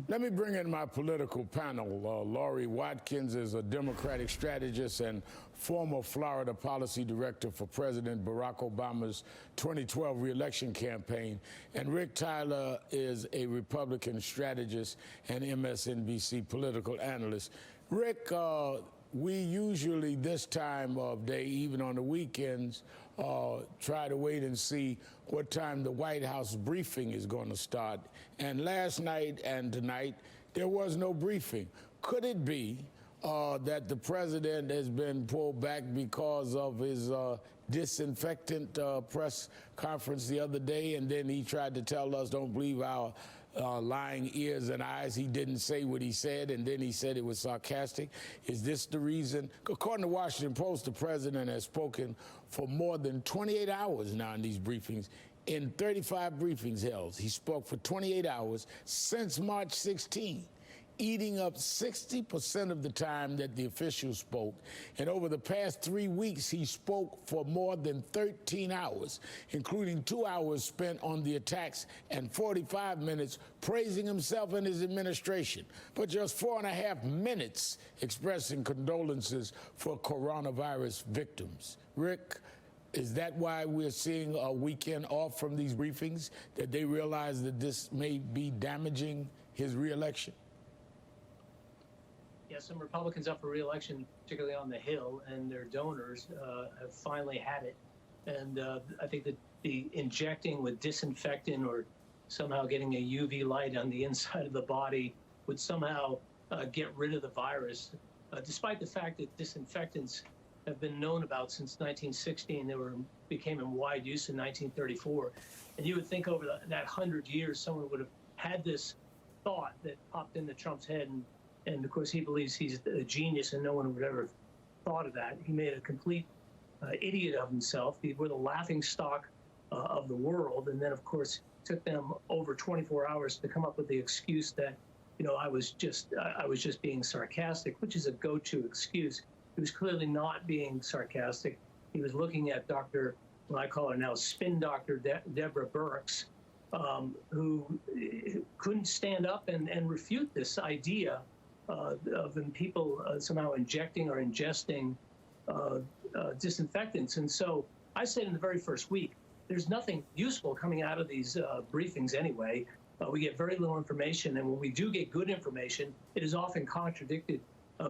Let me bring in my political panel. Lori Watkins is a Democratic strategist and former Florida policy director for President Barack Obama's 2012 reelection campaign. And Rick Tyler is a Republican strategist and MSNBC political analyst. Rick, we usually this time of day, even on the weekends, try to wait and see what time the White House briefing is going to start. And last night and tonight, there was no briefing. Could it be that the president has been pulled back because of his disinfectant press conference the other day, and then he tried to tell us, don't believe our lying ears and eyes? He didn't say what he said, and then he said it was sarcastic. Is this the reason? According to Washington Post, the president has spoken for more than 28 hours now in these briefings. In 35 briefings held, he spoke for 28 hours since March 16, eating up 60% of the time that the official spoke. And over the past 3 weeks, he spoke for more than 13 hours, including 2 hours spent on the attacks and 45 minutes praising himself and his administration, but just 4.5 minutes expressing condolences for coronavirus victims. Rick, is that why we're seeing a weekend off from these briefings, that they realize that this may be damaging his reelection? Yeah, some Republicans up for re-election, particularly on the Hill, and their donors have finally had it. And I think that the injecting with disinfectant or somehow getting a UV light on the inside of the body would somehow get rid of the virus, despite the fact that disinfectants have been known about since 1916. They became in wide use in 1934. And you would think over that 100 years, someone would have had this thought that popped into Trump's head. And of course, he believes he's a genius, and no one would ever thought of that. He made a complete idiot of himself. We're the laughing stock of the world. And then, of course, it took them over 24 hours to come up with the excuse that, you know, I was just being sarcastic, which is a go-to excuse. He was clearly not being sarcastic. He was looking at what I call her now, spin doctor Deborah Birx, who couldn't stand up and refute this idea of people somehow injecting or ingesting disinfectants. And so I said in the very first week, there's nothing useful coming out of these briefings anyway. We get very little information, and when we do get good information, it is often contradicted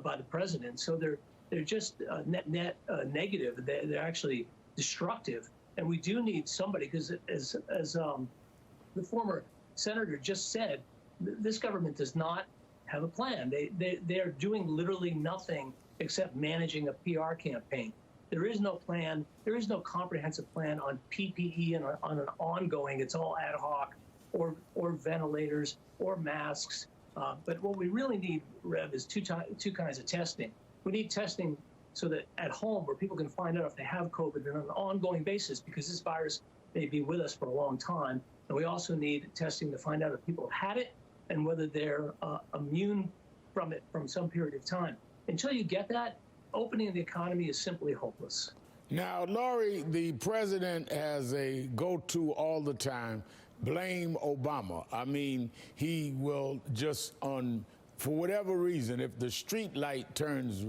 by the president. So they're just net negative. They're actually destructive. And we do need somebody, because as the former senator just said, this government does not have a plan. They are doing literally nothing except managing a PR campaign. There is no plan. There is no comprehensive plan on PPE and on an ongoing. It's all ad hoc, or ventilators or masks. But what we really need, Rev, is two kinds of testing. We need testing so that at home, where people can find out if they have COVID on an ongoing basis, because this virus may be with us for a long time. And we also need testing to find out if people have had it and whether they're immune from it from some period of time. Until you get that, opening the economy is simply hopeless. Now, Lori, the president has a go-to all the time: blame Obama. I mean, he will just for whatever reason, if the street light turns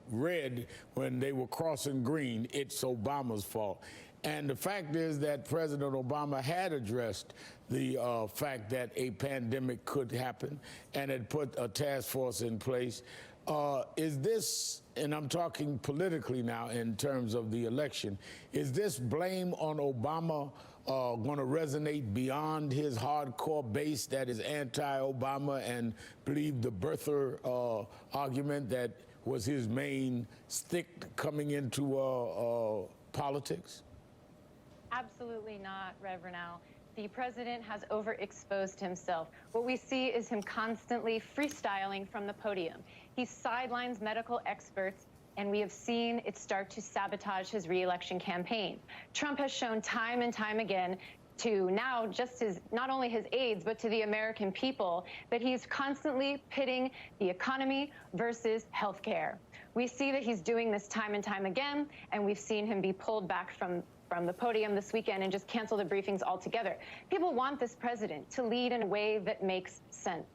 red when they were crossing green, it's Obama's fault. And the fact is that President Obama had addressed the fact that a pandemic could happen and had put a task force in place. Is this, and I'm talking politically now in terms of the election, is this blame on Obama going to resonate beyond his hardcore base that is anti-Obama and believe the birther argument that was his main stick coming into politics? Absolutely not, Reverend Al. The president has overexposed himself. What we see is him constantly freestyling from the podium. He sidelines medical experts, and we have seen it start to sabotage his re-election campaign. Trump has shown time and time again to now just not only his aides, but to the American people, that he's constantly pitting the economy versus healthcare. We see that he's doing this time and time again, and we've seen him be pulled back from the podium this weekend and just cancel the briefings altogether. People want this president to lead in a way that makes sense.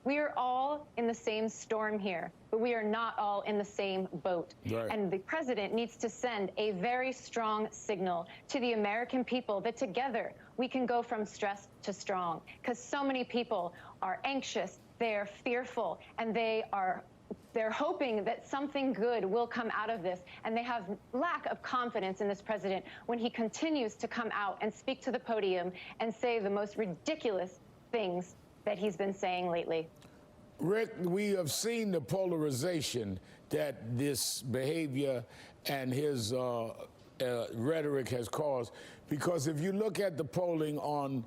We are all in the same storm here, but we are not all in the same boat. Right. And the president needs to send a very strong signal to the American people that together we can go from stress to strong, because so many people are anxious, they're fearful, and they're hoping that something good will come out of this, and they have lack of confidence in this president when he continues to come out and speak to the podium and say the most ridiculous things that he's been saying lately. Rick, we have seen the polarization that this behavior and his rhetoric has caused, because if you look at the polling on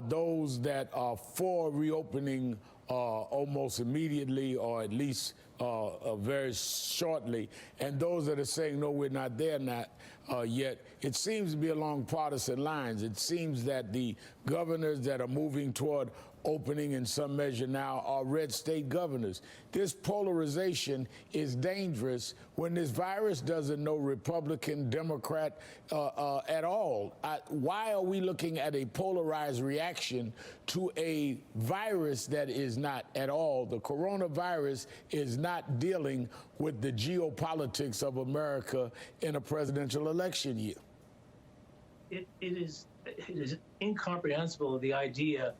those that are for reopening almost immediately, or at least very shortly, and those that are saying, no, we're not there yet, it seems to be along partisan lines. It seems that the governors that are moving toward opening in some measure now are red state governors. This polarization is dangerous when this virus doesn't know Republican, Democrat at all. Why are we looking at a polarized reaction to a virus that is not at all? The coronavirus is not dealing with the geopolitics of America in a presidential election year. It is incomprehensible, the idea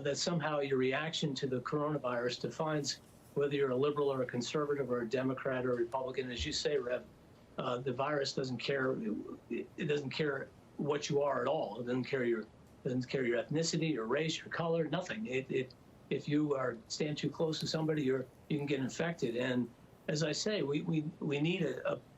that somehow your reaction to the coronavirus defines whether you're a liberal or a conservative or a Democrat or a Republican. As you say, Rev, the virus doesn't care. It doesn't care what you are at all. It doesn't care your ethnicity, your race, your color, nothing. If you stand too close to somebody, you can get infected. And as I say, we need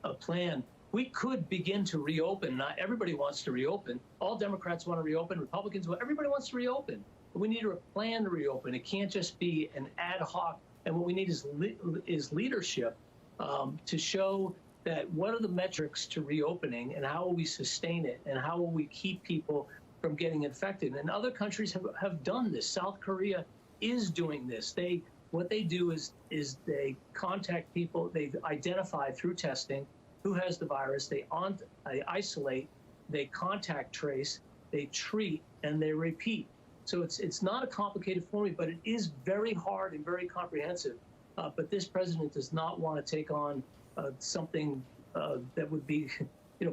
a plan. We could begin to reopen. Not everybody wants to reopen. All Democrats want to reopen. Republicans everybody wants to reopen. We need a plan to reopen. It can't just be an ad hoc. And what we need is leadership to show that what are the metrics to reopening, and how will we sustain it, and how will we keep people from getting infected. And other countries have done this. South Korea is doing this. What they do is they contact people. They identify through testing who has the virus. They isolate. They contact trace. They treat, and they repeat. So it's not a complicated formula, but it is very hard and very comprehensive. But this president does not want to take on something that would be,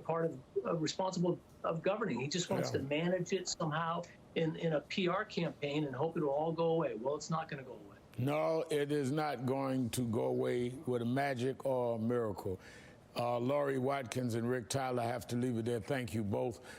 part of responsible of governing. He just wants to manage it somehow in a PR campaign and hope it'll all go away. Well, it's not going to go away. No, it is not going to go away with a magic or a miracle. Laurie Watkins and Rick Tyler, have to leave it there. Thank you both